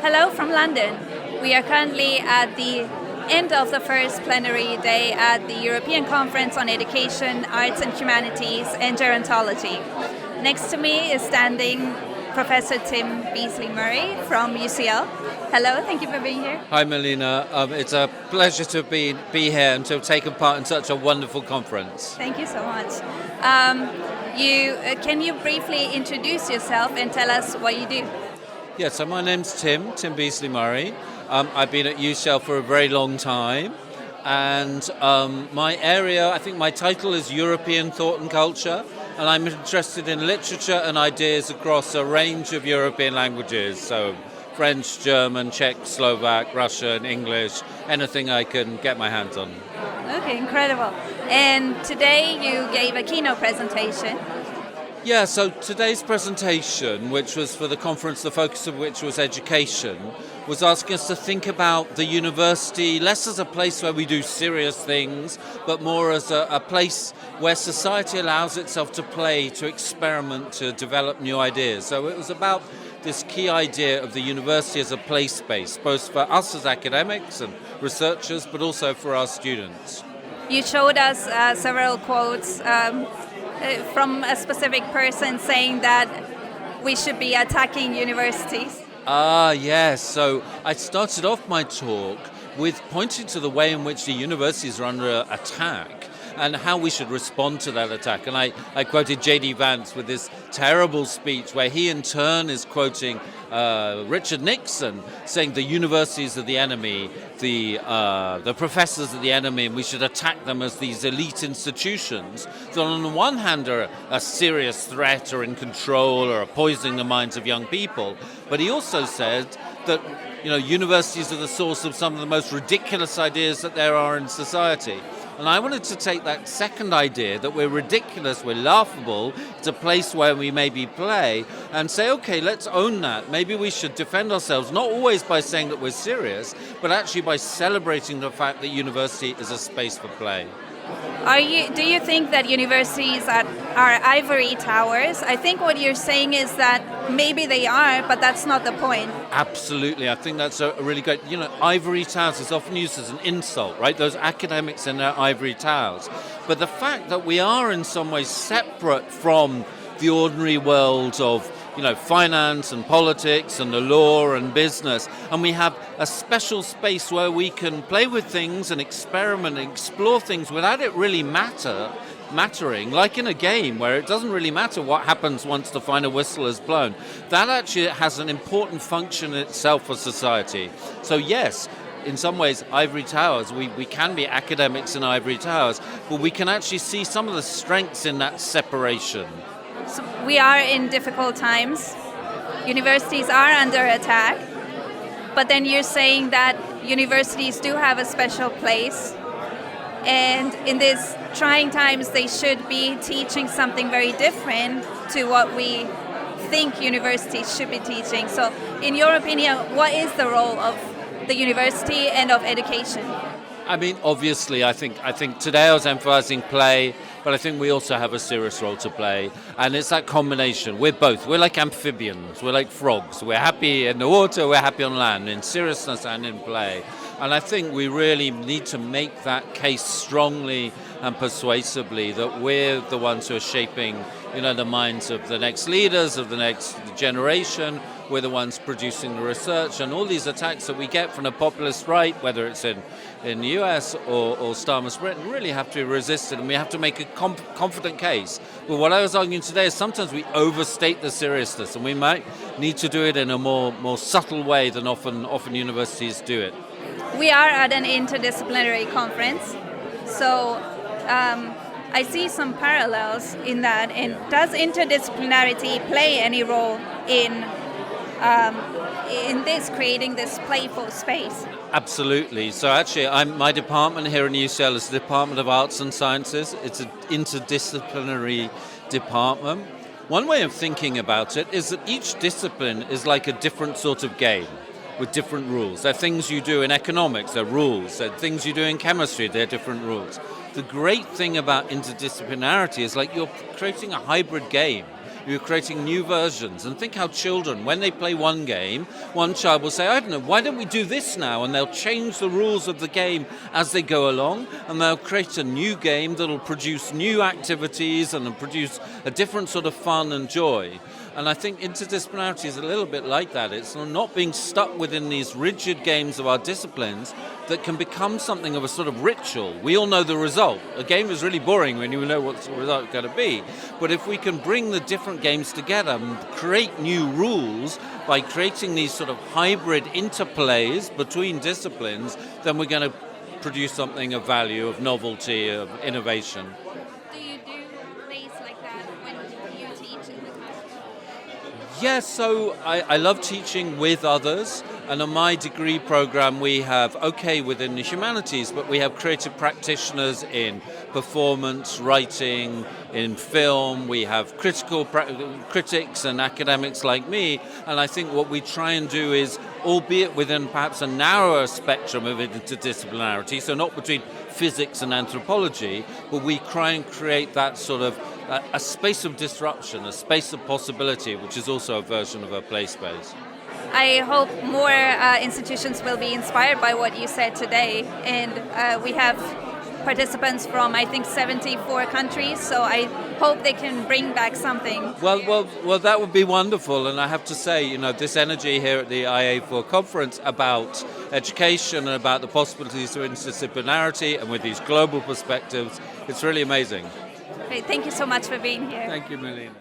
Hello from London. We are currently at the end of the first plenary day at the European Conference on Education, Arts and Humanities and Gerontology. Next to me is standing Professor Tim Beasley-Murray from UCL. Hello, thank you for being here. Hi Melina, it's a pleasure to be here and to have taken part in such a wonderful conference. Thank you so much. Can you briefly introduce yourself and tell us what you do? Yeah, so my name's Tim Beasley-Murray. I've been at UCL for a very long time, and my area, I think my title is European Thought and Culture, and I'm interested in literature and ideas across a range of European languages, so French, German, Czech, Slovak, Russian, English, anything I can get my hands on. Okay, incredible. And today you gave a keynote presentation. Yeah, so today's presentation, which was for the conference, the focus of which was education, was asking us to think about the university less as a place where we do serious things, but more as a place where society allows itself to play, to experiment, to develop new ideas. So it was about this key idea of the university as a play space, both for us as academics and researchers, but also for our students. You showed us several quotes from a specific person saying that we should be attacking universities. Yes. So I started off my talk with pointing to the way in which the universities are under attack and how we should respond to that attack. And I quoted J.D. Vance with this terrible speech where he in turn is quoting Richard Nixon saying the universities are the enemy, the professors are the enemy, and we should attack them as these elite institutions that on the one hand are a serious threat or in control or are poisoning the minds of young people. But he also said that universities are the source of some of the most ridiculous ideas that there are in society. And I wanted to take that second idea that we're ridiculous, we're laughable, it's a place where we maybe play, and say, okay, let's own that. Maybe we should defend ourselves, not always by saying that we're serious, but actually by celebrating the fact that university is a space for play. Do you think that universities are ivory towers? I think what you're saying is that maybe they are, but that's not the point. Absolutely. I think that's a really great... ivory towers is often used as an insult, right? Those academics in their ivory towers. But the fact that we are in some ways separate from the ordinary world of finance and politics and the law and business, and we have a special space where we can play with things and experiment and explore things without it really mattering, like in a game where it doesn't really matter what happens once the final whistle is blown. That actually has an important function in itself for society. So yes, in some ways, ivory towers, we can be academics in ivory towers, but we can actually see some of the strengths in that separation. So we are in difficult times. Universities are under attack. But then you're saying that universities do have a special place. And in these trying times, they should be teaching something very different to what we think universities should be teaching. So in your opinion, what is the role of the university and of education? I mean, obviously, I think today I was emphasizing play, but I think we also have a serious role to play. And it's that combination. We're both. We're like amphibians. We're like frogs. We're happy in the water, we're happy on land, in seriousness and in play. And I think we really need to make that case strongly and persuasively that we're the ones who are shaping, the minds of the next leaders, of the next generation. We're the ones producing the research, and all these attacks that we get from the populist right, whether it's in the US or Starmer's Britain, really have to be resisted, and we have to make a confident case. But what I was arguing today is sometimes we overstate the seriousness, and we might need to do it in a more subtle way than often universities do it. We are at an interdisciplinary conference, so I see some parallels in that. And does interdisciplinarity play any role in creating this playful space? Absolutely. So actually, my department here in UCL is the Department of Arts and Sciences. It's an interdisciplinary department. One way of thinking about it is that each discipline is like a different sort of game with different rules. There are things you do in economics, there are rules. There are things you do in chemistry, there are different rules. The great thing about interdisciplinarity is like you're creating a hybrid game you're creating new versions. And think how children, when they play one game, one child will say, I don't know, why don't we do this now? And they'll change the rules of the game as they go along, and they'll create a new game that'll produce new activities and produce a different sort of fun and joy. And I think interdisciplinarity is a little bit like that. It's not being stuck within these rigid games of our disciplines that can become something of a sort of ritual. We all know the result. A game is really boring when you know what the result is going to be. But if we can bring the different games together and create new rules by creating these sort of hybrid interplays between disciplines, then we're going to produce something of value, of novelty, of innovation. Yes, so I love teaching with others, and on my degree program we have, within the humanities, but we have creative practitioners in performance, writing, in film, we have critics and academics like me, and I think what we try and do is, albeit within perhaps a narrower spectrum of interdisciplinarity, so not between physics and anthropology, but we try and create that sort of a space of disruption, a space of possibility, which is also a version of a play space. I hope more institutions will be inspired by what you said today, and we have participants from, I think, 74 countries, so I hope they can bring back something. Well, that would be wonderful, and I have to say, this energy here at the IAFOR conference about education and about the possibilities of interdisciplinarity and with these global perspectives, it's really amazing. Great, thank you so much for being here. Thank you, Melina.